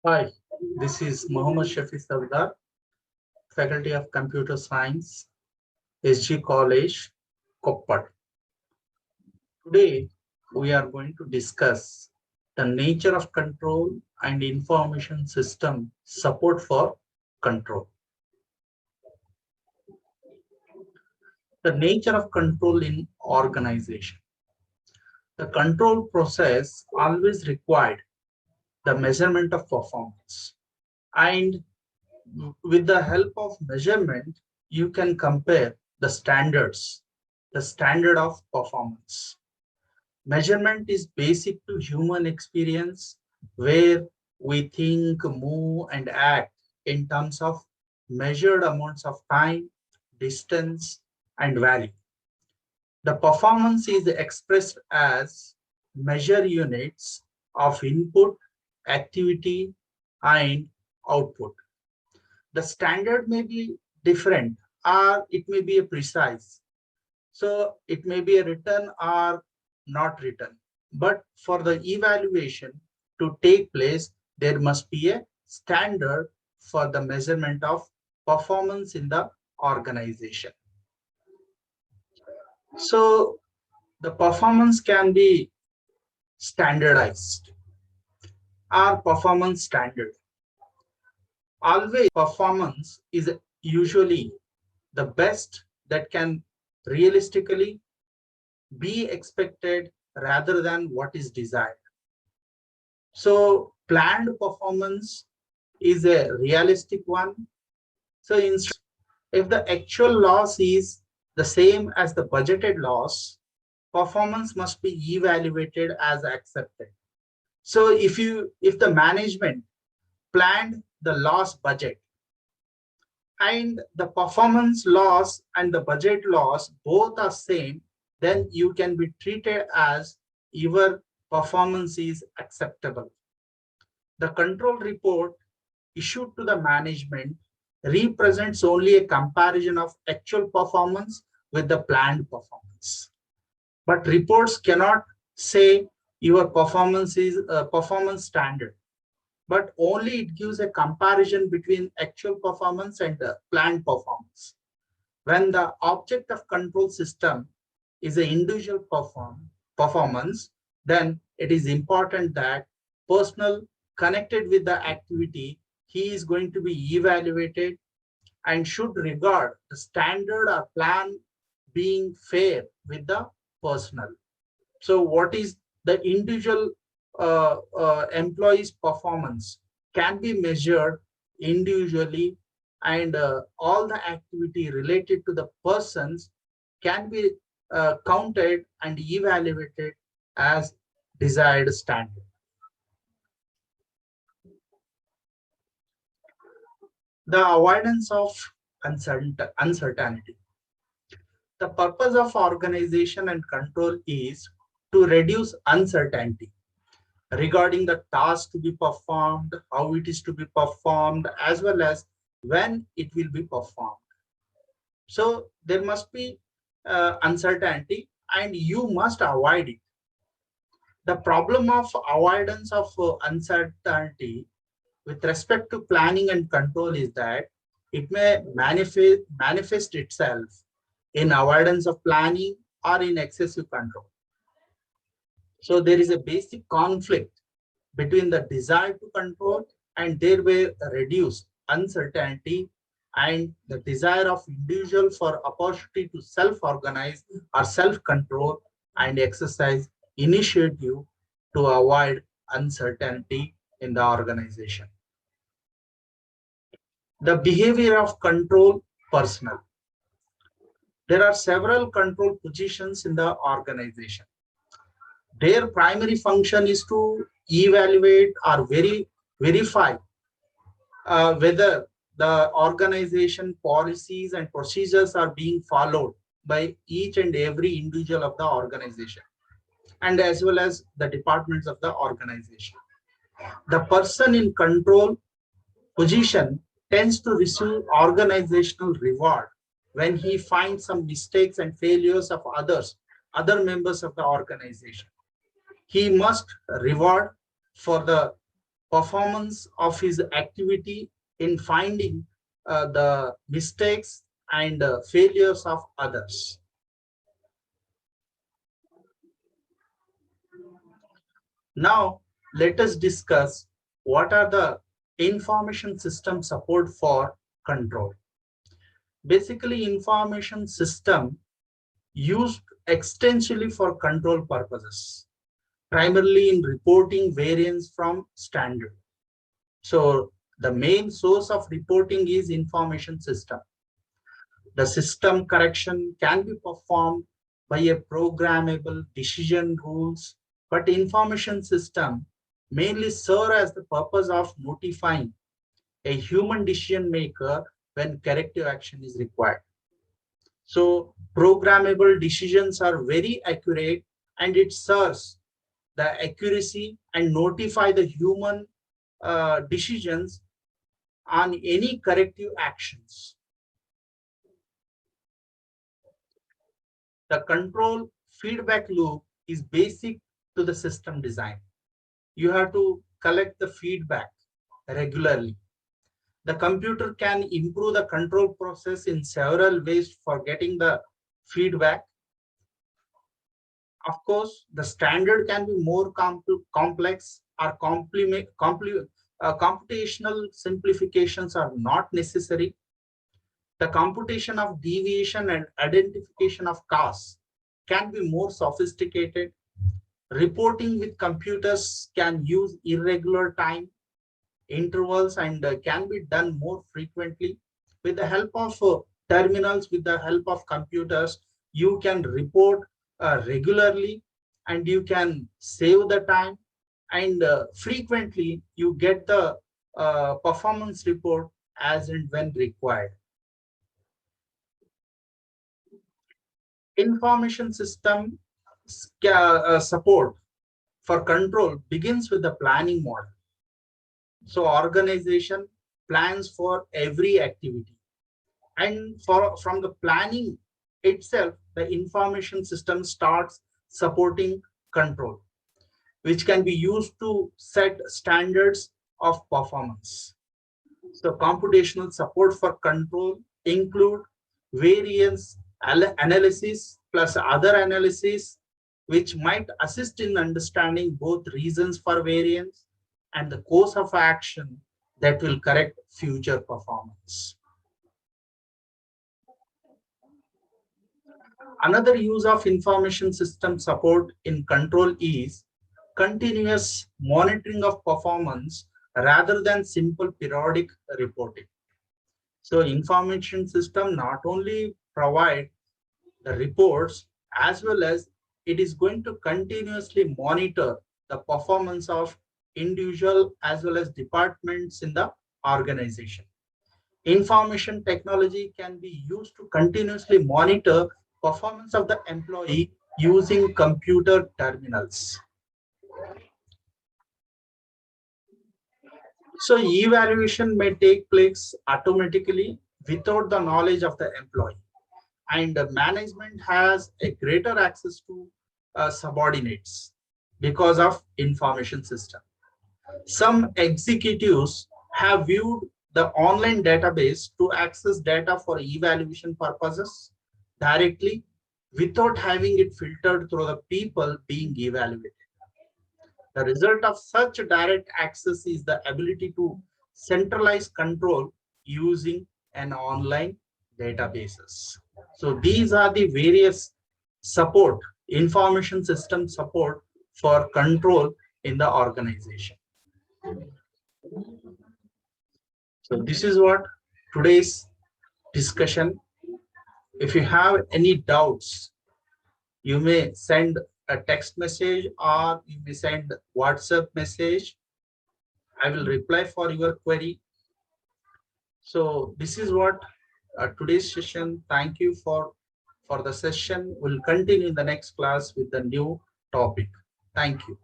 Hi, this is Mohammed Shafi Sardar, Faculty of Computer Science, S.G College, Koppal. Today, we are going to discuss the nature of control and information system support for control. The nature of control in organization. The control process always required the measurement of performance, and with the help of measurement, you can compare the standards, the standard of performance. Measurement is basic to human experience where we think, move, and act in terms of measured amounts of time, distance, and value. The performance is expressed as measure units of input, activity, and output. The standard may be different or it may be a precise. So it may be a written or not written. But for the evaluation to take place, there must be a standard for the measurement of performance in the organization. So the performance can be standardized or performance standard. Always performance is usually the best that can realistically be expected rather than what is desired. So planned performance is a realistic one. So if the actual loss is the same as the budgeted loss, performance must be evaluated as accepted. So if the management planned the loss budget and the performance loss and the budget loss both are same, then you can be treated as your performance is acceptable. The control report issued to the management represents only a comparison of actual performance with the planned performance. But reports cannot say your performance is a performance standard, but only it gives a comparison between actual performance and planned performance. When the object of control system is an individual performance, then it is important that personnel connected with the activity, he is going to be evaluated and should regard the standard or plan being fair with the personnel. So what is the individual employee's performance can be measured individually, and all the activity related to the persons can be counted and evaluated as desired standard. The avoidance of uncertainty. The purpose of organization and control is to reduce uncertainty regarding the task to be performed, how it is to be performed, as well as when it will be performed. So there must be uncertainty and you must avoid it. The problem of avoidance of uncertainty with respect to planning and control is that it may manifest itself in avoidance of planning or in excessive control. So there is a basic conflict between the desire to control and thereby reduce uncertainty and the desire of individual for opportunity to self-organize or self-control and exercise initiative to avoid uncertainty in the organization. The behavior of control personnel. There are several control positions in the organization. Their primary function is to evaluate or verify whether the organization policies and procedures are being followed by each and every individual of the organization and as well as the departments of the organization. The person in control position tends to receive organizational reward when he finds some mistakes and failures of other members of the organization. He must reward for the performance of his activity in finding the mistakes and failures of others. Now, let us discuss what are the information system support for control. Basically, information system used extensively for control purposes, primarily in reporting variance from standard. So the main source of reporting is information system. The system correction can be performed by a programmable decision rules, but information system mainly serve as the purpose of notifying a human decision maker when corrective action is required. So programmable decisions are very accurate, and it serves the accuracy and notify the human decisions on any corrective actions. The control feedback loop is basic to the system design. You have to collect the feedback regularly. The computer can improve the control process in several ways for getting the feedback. Of course, the standard can be more complex or computational simplifications are not necessary. The computation of deviation and identification of cause can be more sophisticated. Reporting with computers can use irregular time intervals and can be done more frequently. With the help of terminals, with the help of computers, you can report regularly, and you can save the time, and frequently you get the performance report as and when required. Information system support for control begins with the planning model. So organization plans for every activity, and from the planning itself, the information system starts supporting control, which can be used to set standards of performance. So computational support for control include variance analysis plus other analysis, which might assist in understanding both reasons for variance and the course of action that will correct future performance. Another use of information system support in control is continuous monitoring of performance rather than simple periodic reporting. So information system not only provide the reports, as well as it is going to continuously monitor the performance of individual as well as departments in the organization. Information technology can be used to continuously monitor performance of the employee using computer terminals. So evaluation may take place automatically without the knowledge of the employee, and management has a greater access to subordinates because of information system. Some executives have viewed the online database to access data for evaluation purposes directly without having it filtered through the people being evaluated. The result of such direct access is the ability to centralize control using an online databases. So these are the various support, information system support for control in the organization. So this is what today's discussion. If you have any doubts, you may send a text message or you may send WhatsApp message. I will reply for your query. So this is what today's session. Thank you for the session. We'll continue in the next class with the new topic. Thank you.